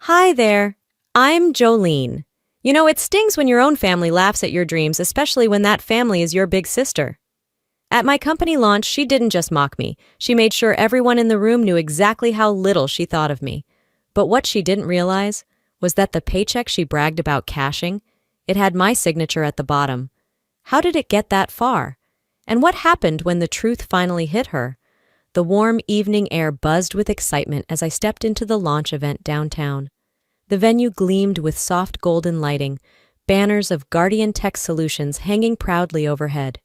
Hi there. I'm Jolene. You know, it stings when your own family laughs at your dreams, especially when that family is your big sister. At my company launch, she didn't just mock me. She made sure everyone in the room knew exactly how little she thought of me. But what she didn't realize was that the paycheck she bragged about cashing, it had my signature at the bottom. How did it get that far? And what happened when the truth finally hit her? The warm evening air buzzed with excitement as I stepped into the launch event downtown. The venue gleamed with soft golden lighting, banners of Guardian Tech Solutions hanging proudly overhead.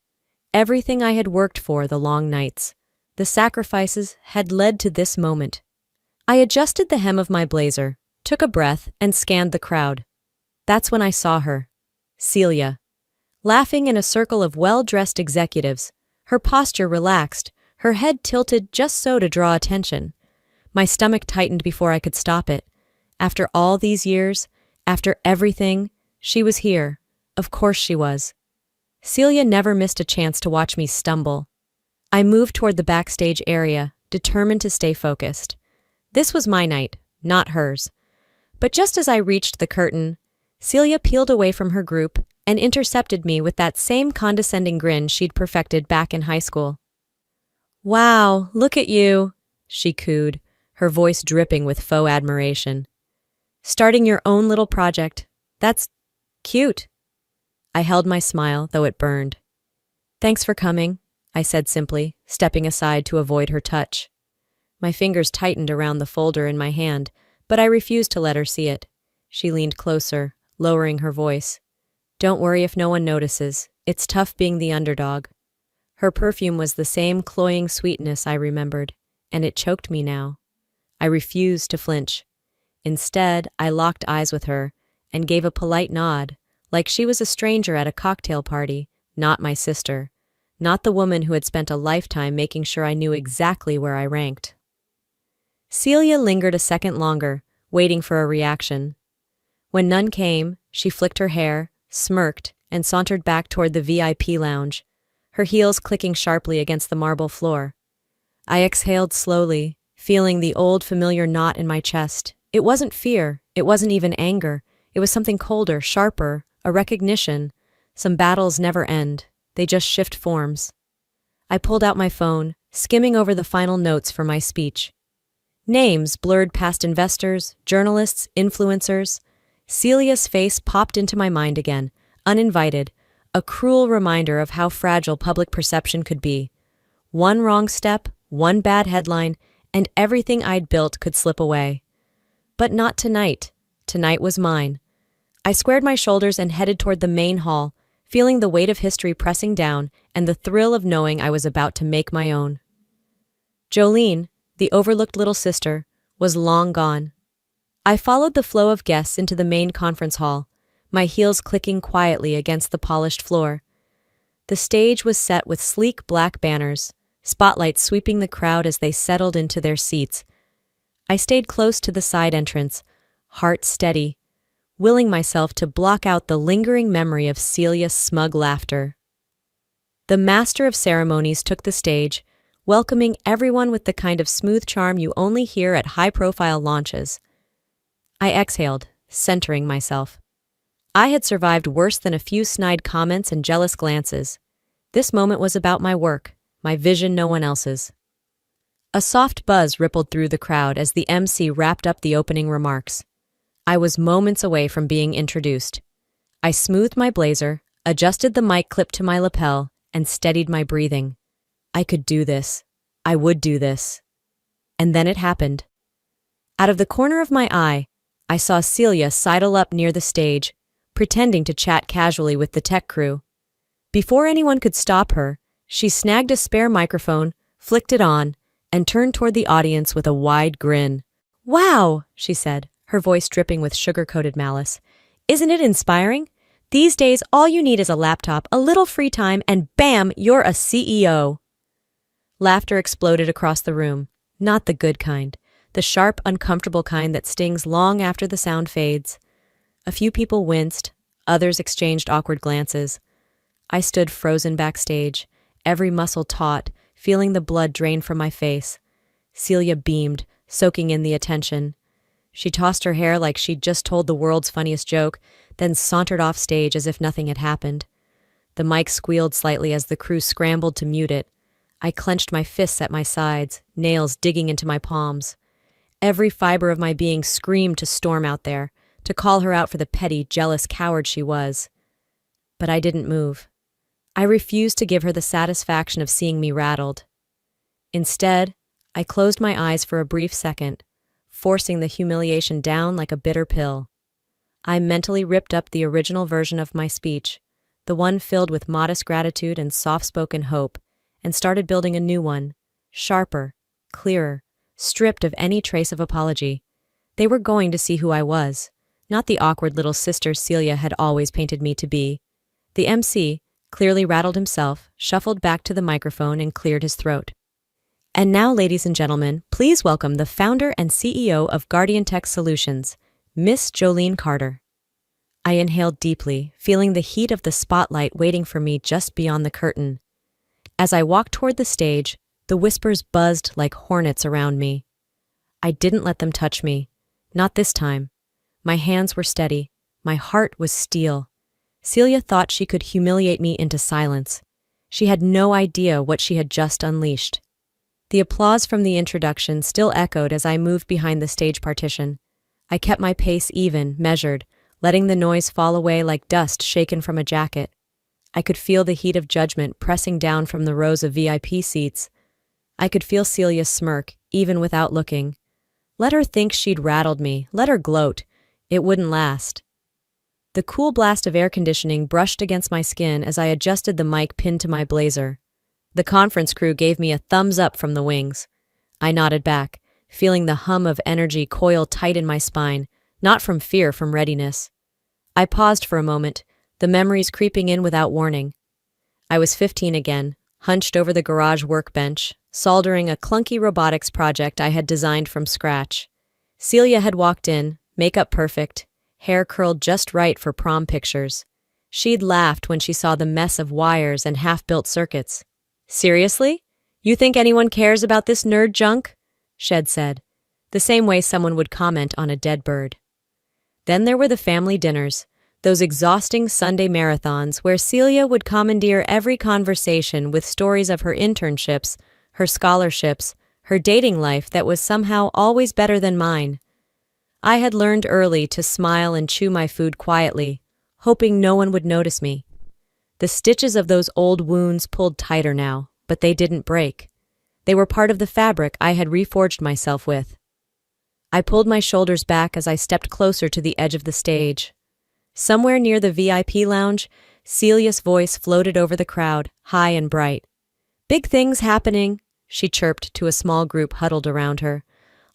Everything I had worked for the long nights, the sacrifices, had led to this moment. I adjusted the hem of my blazer, took a breath, and scanned the crowd. That's when I saw her, Celia, laughing in a circle of well-dressed executives, her posture relaxed, her head tilted just so to draw attention. My stomach tightened before I could stop it. After all these years, after everything, she was here. Of course she was. Celia never missed a chance to watch me stumble. I moved toward the backstage area, determined to stay focused. This was my night, not hers. But just as I reached the curtain, Celia peeled away from her group and intercepted me with that same condescending grin she'd perfected back in high school. "Wow, look at you," she cooed, her voice dripping with faux admiration. "Starting your own little project. That's cute." I held my smile, though it burned. "Thanks for coming," I said simply, stepping aside to avoid her touch. My fingers tightened around the folder in my hand, but I refused to let her see it. She leaned closer, lowering her voice. "Don't worry if no one notices. It's tough being the underdog." Her perfume was the same cloying sweetness I remembered, and it choked me now. I refused to flinch. Instead, I locked eyes with her and gave a polite nod, like she was a stranger at a cocktail party, not my sister, not the woman who had spent a lifetime making sure I knew exactly where I ranked. Celia lingered a second longer, waiting for a reaction. When none came, she flicked her hair, smirked, and sauntered back toward the VIP lounge, her heels clicking sharply against the marble floor. I exhaled slowly, feeling the old familiar knot in my chest. It wasn't fear, it wasn't even anger. It was something colder, sharper, a recognition. Some battles never end, they just shift forms. I pulled out my phone, skimming over the final notes for my speech. Names blurred past investors, journalists, influencers. Celia's face popped into my mind again, uninvited, a cruel reminder of how fragile public perception could be. One wrong step, one bad headline, and everything I'd built could slip away. But not tonight. Tonight was mine. I squared my shoulders and headed toward the main hall, feeling the weight of history pressing down and the thrill of knowing I was about to make my own. Jolene, the overlooked little sister, was long gone. I followed the flow of guests into the main conference hall, my heels clicking quietly against the polished floor. The stage was set with sleek black banners, spotlights sweeping the crowd as they settled into their seats. I stayed close to the side entrance, heart steady, willing myself to block out the lingering memory of Celia's smug laughter. The master of ceremonies took the stage, welcoming everyone with the kind of smooth charm you only hear at high-profile launches. I exhaled, centering myself. I had survived worse than a few snide comments and jealous glances. This moment was about my work, my vision, no one else's. A soft buzz rippled through the crowd as the MC wrapped up the opening remarks. I was moments away from being introduced. I smoothed my blazer, adjusted the mic clip to my lapel, and steadied my breathing. I could do this. I would do this. And then it happened. Out of the corner of my eye, I saw Celia sidle up near the stage, pretending to chat casually with the tech crew. Before anyone could stop her, she snagged a spare microphone, flicked it on, and turned toward the audience with a wide grin. "Wow," she said, her voice dripping with sugar-coated malice. "Isn't it inspiring? These days, all you need is a laptop, a little free time, and bam, you're a CEO." Laughter exploded across the room, not the good kind, the sharp, uncomfortable kind that stings long after the sound fades. A few people winced, others exchanged awkward glances. I stood frozen backstage, every muscle taut, feeling the blood drain from my face. Celia beamed, soaking in the attention. She tossed her hair like she'd just told the world's funniest joke, then sauntered off stage as if nothing had happened. The mic squealed slightly as the crew scrambled to mute it. I clenched my fists at my sides, nails digging into my palms. Every fiber of my being screamed to storm out there, to call her out for the petty, jealous coward she was. But I didn't move. I refused to give her the satisfaction of seeing me rattled. Instead, I closed my eyes for a brief second, forcing the humiliation down like a bitter pill. I mentally ripped up the original version of my speech, the one filled with modest gratitude and soft-spoken hope, and started building a new one, sharper, clearer, stripped of any trace of apology. They were going to see who I was, not the awkward little sister Celia had always painted me to be. The MC, clearly rattled himself, shuffled back to the microphone and cleared his throat. And now, ladies and gentlemen, please welcome the founder and CEO of Guardian Tech Solutions, Miss Jolene Carter. I inhaled deeply, feeling the heat of the spotlight waiting for me just beyond the curtain. As I walked toward the stage, the whispers buzzed like hornets around me. I didn't let them touch me. Not this time. My hands were steady. My heart was steel. Celia thought she could humiliate me into silence. She had no idea what she had just unleashed. The applause from the introduction still echoed as I moved behind the stage partition. I kept my pace even, measured, letting the noise fall away like dust shaken from a jacket. I could feel the heat of judgment pressing down from the rows of VIP seats. I could feel Celia smirk, even without looking. Let her think she'd rattled me, let her gloat. It wouldn't last. The cool blast of air conditioning brushed against my skin as I adjusted the mic pinned to my blazer. The conference crew gave me a thumbs up from the wings. I nodded back, feeling the hum of energy coil tight in my spine, not from fear, from readiness. I paused for a moment, the memories creeping in without warning. I was 15 again, hunched over the garage workbench, soldering a clunky robotics project I had designed from scratch. Celia had walked in, makeup perfect, hair curled just right for prom pictures. She'd laughed when she saw the mess of wires and half-built circuits. "Seriously? You think anyone cares about this nerd junk?" Shed said, the same way someone would comment on a dead bird. Then there were the family dinners, those exhausting Sunday marathons where Celia would commandeer every conversation with stories of her internships, her scholarships, her dating life that was somehow always better than mine. I had learned early to smile and chew my food quietly, hoping no one would notice me. The stitches of those old wounds pulled tighter now, but they didn't break. They were part of the fabric I had reforged myself with. I pulled my shoulders back as I stepped closer to the edge of the stage. Somewhere near the VIP lounge, Celia's voice floated over the crowd, high and bright. "Big things happening," she chirped to a small group huddled around her.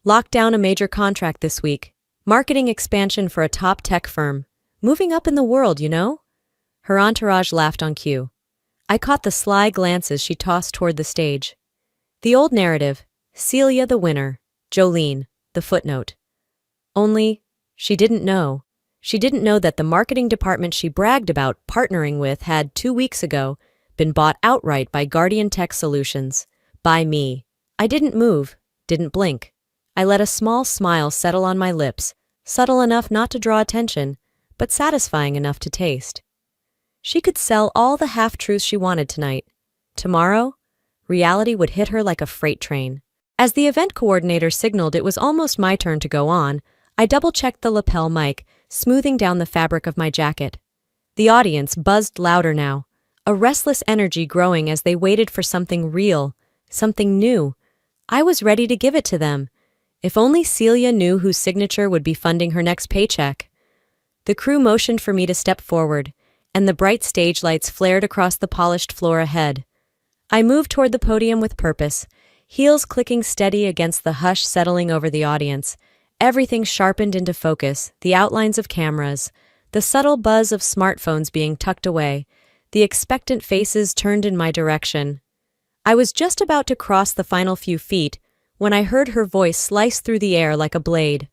"Locked down a major contract this week. Marketing expansion for a top tech firm. Moving up in the world, you know?" Her entourage laughed on cue. I caught the sly glances she tossed toward the stage. The old narrative, Celia the winner, Jolene, the footnote. Only, she didn't know. She didn't know that the marketing department she bragged about partnering with had, 2 weeks ago, been bought outright by Guardian Tech Solutions. By me. I didn't move, didn't blink. I let a small smile settle on my lips, subtle enough not to draw attention, but satisfying enough to taste. She could sell all the half-truths she wanted tonight. Tomorrow, reality would hit her like a freight train. As the event coordinator signaled it was almost my turn to go on, I double-checked the lapel mic, smoothing down the fabric of my jacket. The audience buzzed louder now, a restless energy growing as they waited for something real, something new. I was ready to give it to them. If only Celia knew whose signature would be funding her next paycheck. The crew motioned for me to step forward, and the bright stage lights flared across the polished floor ahead. I moved toward the podium with purpose, heels clicking steady against the hush settling over the audience, everything sharpened into focus, the outlines of cameras, the subtle buzz of smartphones being tucked away, the expectant faces turned in my direction. I was just about to cross the final few feet when I heard her voice slice through the air like a blade.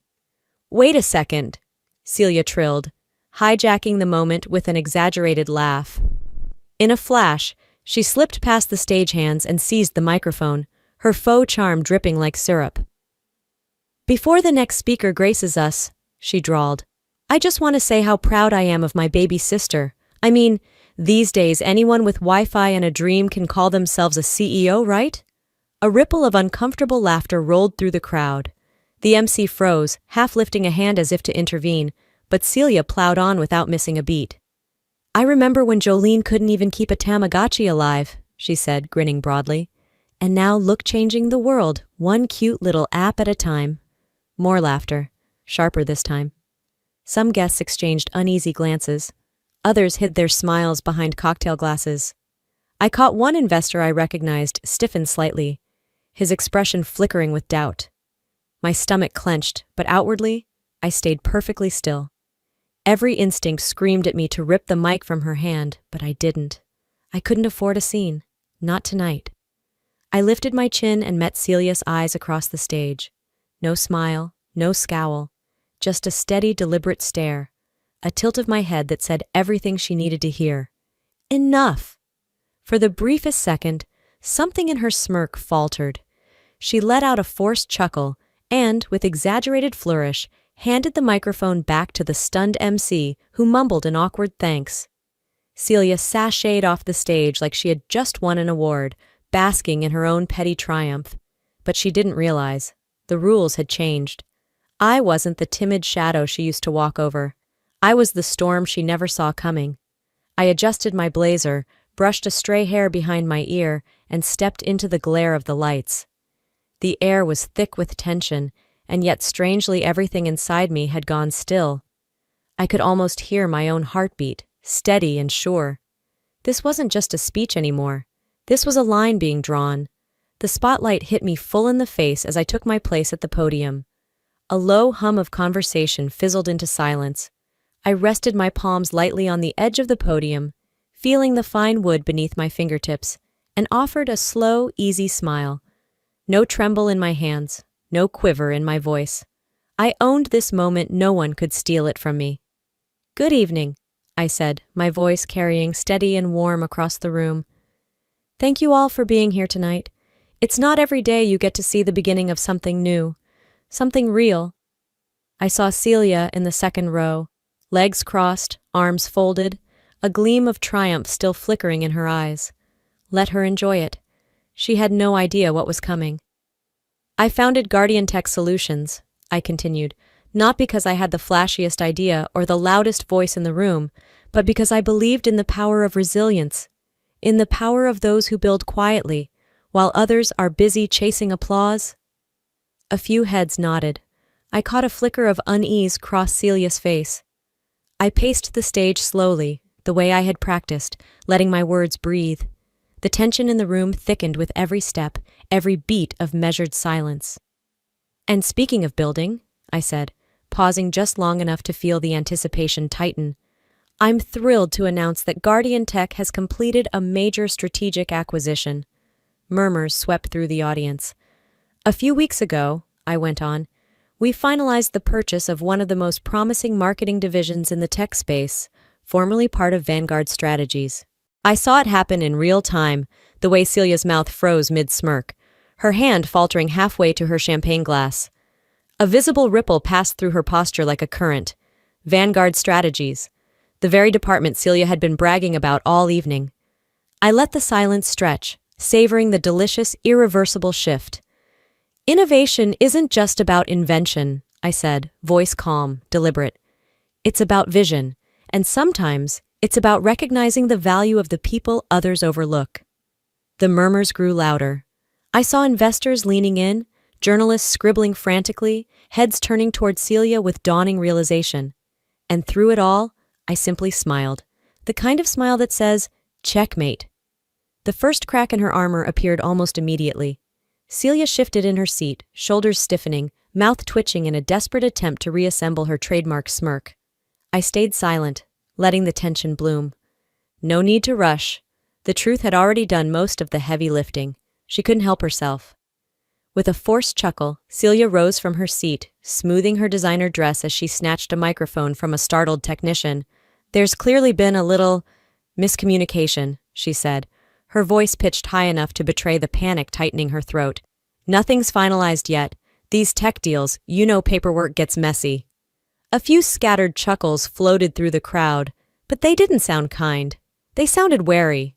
"Wait a second," Celia trilled, hijacking the moment with an exaggerated laugh. In a flash, she slipped past the stagehands and seized the microphone, her faux charm dripping like syrup. Before the next speaker graces us, she drawled, I just want to say how proud I am of my baby sister. I mean, these days anyone with Wi-Fi and a dream can call themselves a CEO, right? A ripple of uncomfortable laughter rolled through the crowd. The MC froze, half lifting a hand as if to intervene, but Celia plowed on without missing a beat. I remember when Jolene couldn't even keep a Tamagotchi alive, she said, grinning broadly. And now look changing the world, one cute little app at a time. More laughter, sharper this time. Some guests exchanged uneasy glances. Others hid their smiles behind cocktail glasses. I caught one investor I recognized stiffen slightly, his expression flickering with doubt. My stomach clenched, but outwardly, I stayed perfectly still. Every instinct screamed at me to rip the mic from her hand, but I didn't. I couldn't afford a scene. Not tonight. I lifted my chin and met Celia's eyes across the stage. No smile, no scowl, just a steady, deliberate stare, a tilt of my head that said everything she needed to hear. Enough! For the briefest second, something in her smirk faltered. She let out a forced chuckle and, with exaggerated flourish, handed the microphone back to the stunned MC, who mumbled an awkward thanks. Celia sashayed off the stage like she had just won an award, basking in her own petty triumph. But she didn't realize. The rules had changed. I wasn't the timid shadow she used to walk over. I was the storm she never saw coming. I adjusted my blazer, brushed a stray hair behind my ear, and stepped into the glare of the lights. The air was thick with tension, and yet strangely everything inside me had gone still. I could almost hear my own heartbeat, steady and sure. This wasn't just a speech anymore. This was a line being drawn. The spotlight hit me full in the face as I took my place at the podium. A low hum of conversation fizzled into silence. I rested my palms lightly on the edge of the podium, feeling the fine wood beneath my fingertips, and offered a slow, easy smile. No tremble in my hands, no quiver in my voice. I owned this moment. No one could steal it from me. Good evening, I said, my voice carrying steady and warm across the room. Thank you all for being here tonight. It's not every day you get to see the beginning of something new, something real. I saw Celia in the second row, legs crossed, arms folded, a gleam of triumph still flickering in her eyes. Let her enjoy it. She had no idea what was coming. I founded Guardian Tech Solutions, I continued, not because I had the flashiest idea or the loudest voice in the room, but because I believed in the power of resilience, in the power of those who build quietly, while others are busy chasing applause. A few heads nodded. I caught a flicker of unease cross Celia's face. I paced the stage slowly, the way I had practiced, letting my words breathe. The tension in the room thickened with every step, every beat of measured silence. And speaking of building, I said, pausing just long enough to feel the anticipation tighten, I'm thrilled to announce that Guardian Tech has completed a major strategic acquisition. Murmurs swept through the audience. A few weeks ago, I went on, we finalized the purchase of one of the most promising marketing divisions in the tech space, formerly part of Vanguard Strategies. I saw it happen in real time, the way Celia's mouth froze mid-smirk, her hand faltering halfway to her champagne glass. A visible ripple passed through her posture like a current. Vanguard Strategies, the very department Celia had been bragging about all evening. I let the silence stretch, savoring the delicious, irreversible shift. Innovation isn't just about invention, I said, voice calm, deliberate. It's about vision, and sometimes it's about recognizing the value of the people others overlook. The murmurs grew louder. I saw investors leaning in, journalists scribbling frantically, heads turning toward Celia with dawning realization. And through it all, I simply smiled, the kind of smile that says, checkmate. The first crack in her armor appeared almost immediately. Celia shifted in her seat, shoulders stiffening, mouth twitching in a desperate attempt to reassemble her trademark smirk. I stayed silent, letting the tension bloom. No need to rush. The truth had already done most of the heavy lifting. She couldn't help herself. With a forced chuckle, Celia rose from her seat, smoothing her designer dress as she snatched a microphone from a startled technician. There's clearly been a little miscommunication, she said, her voice pitched high enough to betray the panic tightening her throat. Nothing's finalized yet. These tech deals, paperwork gets messy. A few scattered chuckles floated through the crowd, but they didn't sound kind. They sounded wary.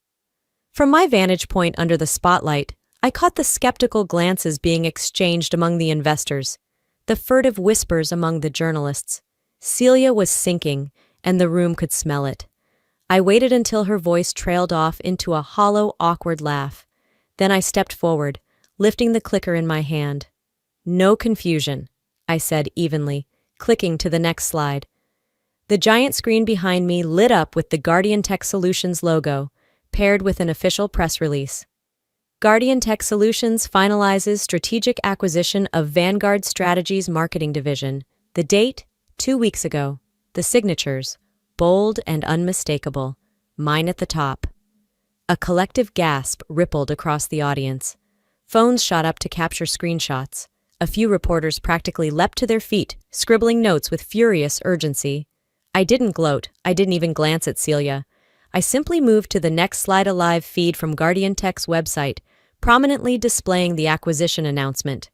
From my vantage point under the spotlight, I caught the skeptical glances being exchanged among the investors, the furtive whispers among the journalists. Celia was sinking, and the room could smell it. I waited until her voice trailed off into a hollow, awkward laugh. Then I stepped forward, lifting the clicker in my hand. "No confusion," I said evenly, clicking to the next slide. The giant screen behind me lit up with the Guardian Tech Solutions logo, paired with an official press release. Guardian Tech Solutions finalizes strategic acquisition of Vanguard Strategies Marketing Division. The date? 2 weeks ago. The signatures? Bold and unmistakable. Mine at the top. A collective gasp rippled across the audience. Phones shot up to capture screenshots. A few reporters practically leapt to their feet, scribbling notes with furious urgency. I didn't gloat. I didn't even glance at Celia. I simply moved to the next slide, a live feed from Guardian Tech's website, prominently displaying the acquisition announcement.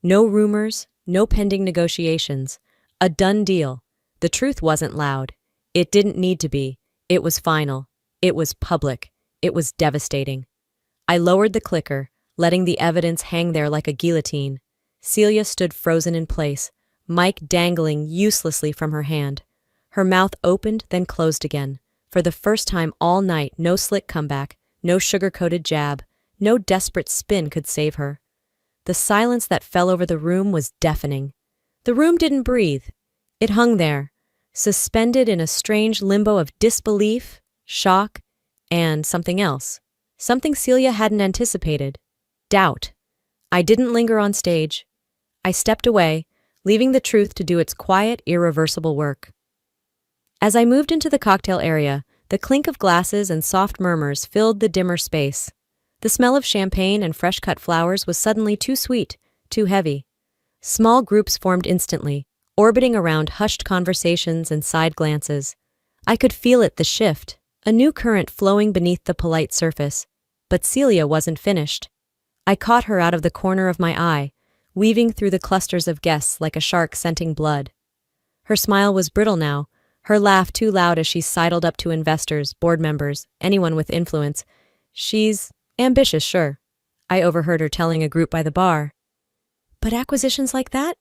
No rumors, no pending negotiations. A done deal. The truth wasn't loud. It didn't need to be. It was final. It was public. It was devastating. I lowered the clicker, letting the evidence hang there like a guillotine. Celia stood frozen in place, mic dangling uselessly from her hand. Her mouth opened, then closed again. For the first time all night, no slick comeback, no sugar-coated jab, no desperate spin could save her. The silence that fell over the room was deafening. The room didn't breathe. It hung there, suspended in a strange limbo of disbelief, shock, and something else. Something Celia hadn't anticipated. Doubt. I didn't linger on stage. I stepped away, leaving the truth to do its quiet, irreversible work. As I moved into the cocktail area, the clink of glasses and soft murmurs filled the dimmer space. The smell of champagne and fresh-cut flowers was suddenly too sweet, too heavy. Small groups formed instantly, orbiting around hushed conversations and side glances. I could feel it, the shift, a new current flowing beneath the polite surface. But Celia wasn't finished. I caught her out of the corner of my eye, weaving through the clusters of guests like a shark scenting blood. Her smile was brittle now, her laugh too loud as she sidled up to investors, board members, anyone with influence. "She's ambitious, sure," I overheard her telling a group by the bar. "But acquisitions like that?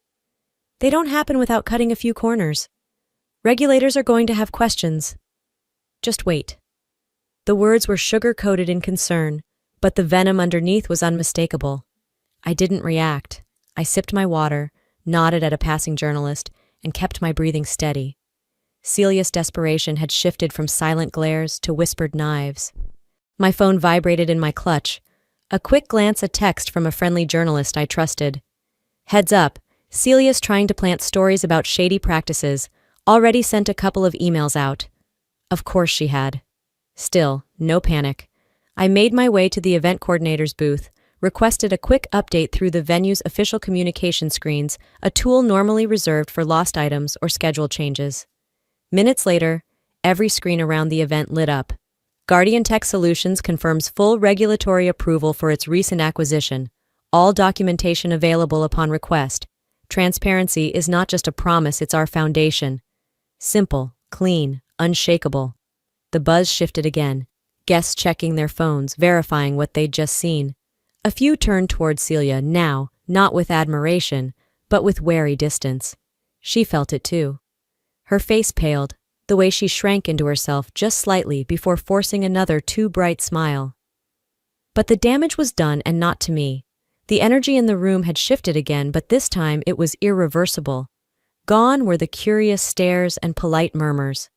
They don't happen without cutting a few corners. Regulators are going to have questions. Just wait." The words were sugar-coated in concern, but the venom underneath was unmistakable. I didn't react. I sipped my water, nodded at a passing journalist, and kept my breathing steady. Celia's desperation had shifted from silent glares to whispered knives. My phone vibrated in my clutch. A quick glance, a text from a friendly journalist I trusted. "Heads up, Celia's trying to plant stories about shady practices. Already sent a couple of emails out." Of course she had. Still, no panic. I made my way to the event coordinator's booth, requested a quick update through the venue's official communication screens, a tool normally reserved for lost items or schedule changes. Minutes later, every screen around the event lit up. Guardian Tech Solutions confirms full regulatory approval for its recent acquisition. All documentation available upon request. Transparency is not just a promise, it's our foundation. Simple, clean, unshakable. The buzz shifted again. Guests checking their phones, verifying what they'd just seen. A few turned toward Celia now, not with admiration, but with wary distance. She felt it too. Her face paled, the way she shrank into herself just slightly before forcing another too bright smile. But the damage was done, and not to me. The energy in the room had shifted again, but this time it was irreversible. Gone were the curious stares and polite murmurs.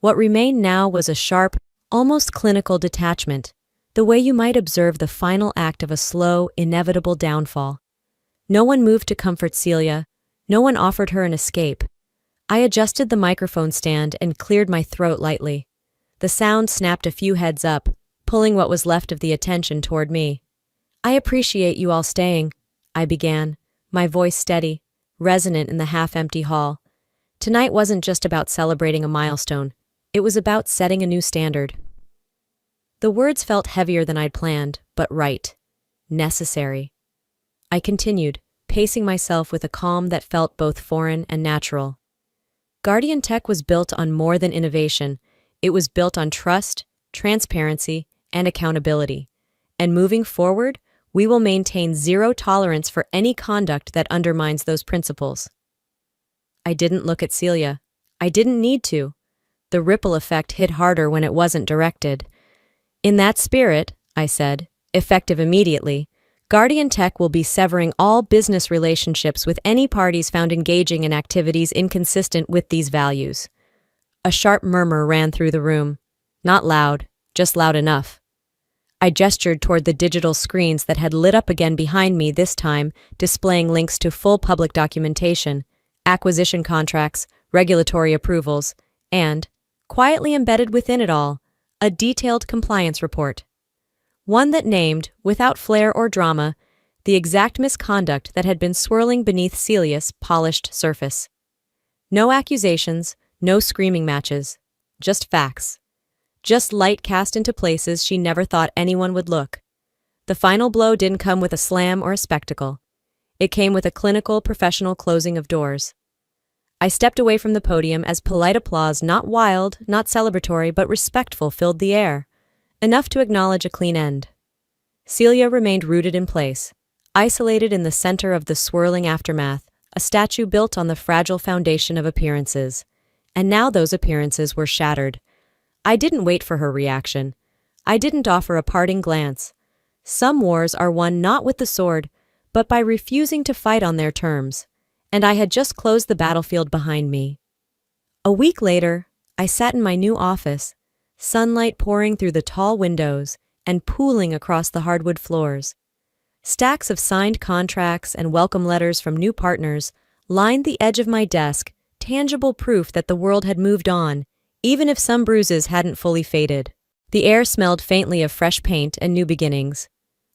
What remained now was a sharp, almost clinical detachment, the way you might observe the final act of a slow, inevitable downfall. No one moved to comfort Celia. No one offered her an escape. I adjusted the microphone stand and cleared my throat lightly. The sound snapped a few heads up, pulling what was left of the attention toward me. "I appreciate you all staying," I began, my voice steady, resonant in the half-empty hall. Tonight wasn't just about celebrating a milestone. It was about setting a new standard. The words felt heavier than I'd planned, but right. Necessary. I continued, pacing myself with a calm that felt both foreign and natural. Guardian Tech was built on more than innovation. It was built on trust, transparency, and accountability. And moving forward, we will maintain zero tolerance for any conduct that undermines those principles. I didn't look at Celia. I didn't need to. The ripple effect hit harder when it wasn't directed. In that spirit, I said, effective immediately, Guardian Tech will be severing all business relationships with any parties found engaging in activities inconsistent with these values. A sharp murmur ran through the room. Not loud, just loud enough. I gestured toward the digital screens that had lit up again behind me, this time displaying links to full public documentation, acquisition contracts, regulatory approvals, and, quietly embedded within it all, a detailed compliance report. One that named, without flair or drama, the exact misconduct that had been swirling beneath Celia's polished surface. No accusations, no screaming matches, just facts. Just light cast into places she never thought anyone would look. The final blow didn't come with a slam or a spectacle. It came with a clinical, professional closing of doors. I stepped away from the podium as polite applause, not wild, not celebratory, but respectful, filled the air. Enough to acknowledge a clean end. Celia remained rooted in place, isolated in the center of the swirling aftermath, a statue built on the fragile foundation of appearances. And now those appearances were shattered. I didn't wait for her reaction. I didn't offer a parting glance. Some wars are won not with the sword, but by refusing to fight on their terms. And I had just closed the battlefield behind me. A week later, I sat in my new office, sunlight pouring through the tall windows and pooling across the hardwood floors. Stacks of signed contracts and welcome letters from new partners lined the edge of my desk, tangible proof that the world had moved on, even if some bruises hadn't fully faded. The air smelled faintly of fresh paint and new beginnings.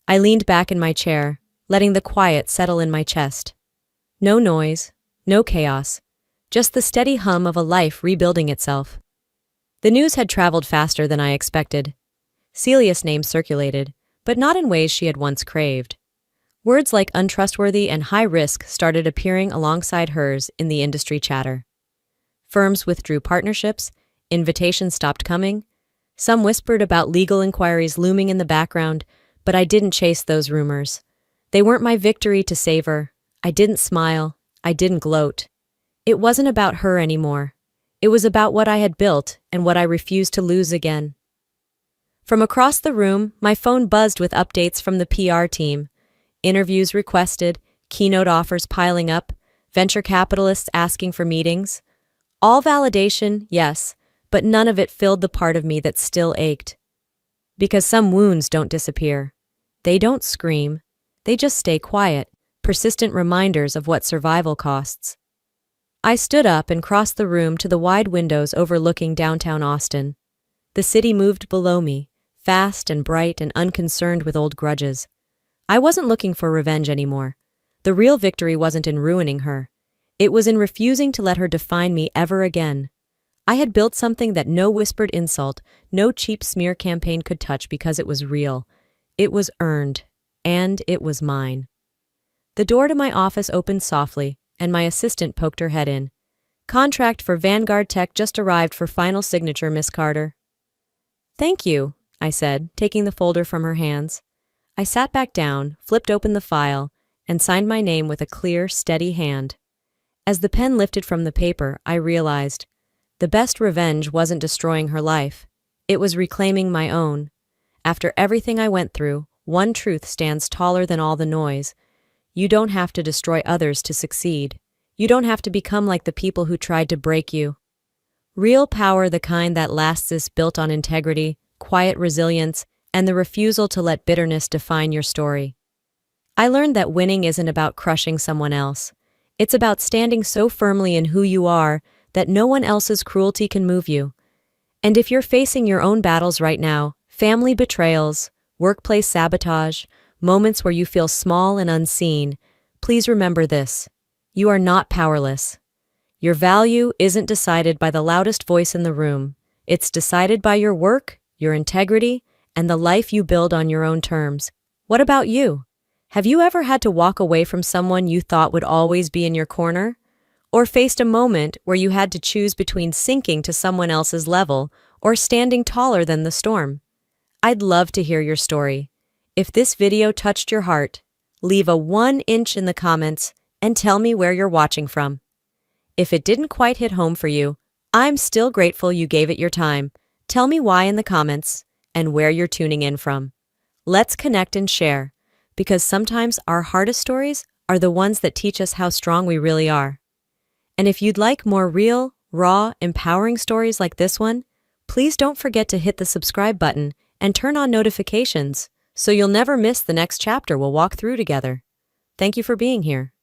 I leaned back in my chair, letting the quiet settle in my chest. No noise, no chaos, just the steady hum of a life rebuilding itself. The news had traveled faster than I expected. Celia's name circulated, but not in ways she had once craved. Words like untrustworthy and high risk started appearing alongside hers in the industry chatter. Firms withdrew partnerships, invitations stopped coming. Some whispered about legal inquiries looming in the background, but I didn't chase those rumors. They weren't my victory to savor. I didn't smile. I didn't gloat. It wasn't about her anymore. It was about what I had built and what I refused to lose again. From across the room, my phone buzzed with updates from the PR team. Interviews requested, keynote offers piling up, venture capitalists asking for meetings. All validation, yes, but none of it filled the part of me that still ached. Because some wounds don't disappear. They don't scream. They just stay quiet, persistent reminders of what survival costs. I stood up and crossed the room to the wide windows overlooking downtown Austin. The city moved below me, fast and bright and unconcerned with old grudges. I wasn't looking for revenge anymore. The real victory wasn't in ruining her. It was in refusing to let her define me ever again. I had built something that no whispered insult, no cheap smear campaign could touch because it was real. It was earned, and it was mine. The door to my office opened softly, and my assistant poked her head in. Contract for Vanguard Tech just arrived for final signature, Miss Carter. Thank you, I said, taking the folder from her hands. I sat back down, flipped open the file, and signed my name with a clear, steady hand. As the pen lifted from the paper, I realized the best revenge wasn't destroying her life. It was reclaiming my own. After everything I went through, one truth stands taller than all the noise. You don't have to destroy others to succeed. You don't have to become like the people who tried to break you. Real power, the kind that lasts, is built on integrity, quiet resilience, and the refusal to let bitterness define your story. I learned that winning isn't about crushing someone else. It's about standing so firmly in who you are that no one else's cruelty can move you. And if you're facing your own battles right now, family betrayals, workplace sabotage, moments where you feel small and unseen, please remember this. You are not powerless. Your value isn't decided by the loudest voice in the room. It's decided by your work, your integrity, and the life you build on your own terms. What about you? Have you ever had to walk away from someone you thought would always be in your corner? Or faced a moment where you had to choose between sinking to someone else's level or standing taller than the storm? I'd love to hear your story. If this video touched your heart, leave a 1 inch in the comments and tell me where you're watching from. If it didn't quite hit home for you, I'm still grateful you gave it your time. Tell me why in the comments and where you're tuning in from. Let's connect and share, because sometimes our hardest stories are the ones that teach us how strong we really are. And if you'd like more real, raw, empowering stories like this one, please don't forget to hit the subscribe button and turn on notifications so you'll never miss the next chapter we'll walk through together. Thank you for being here.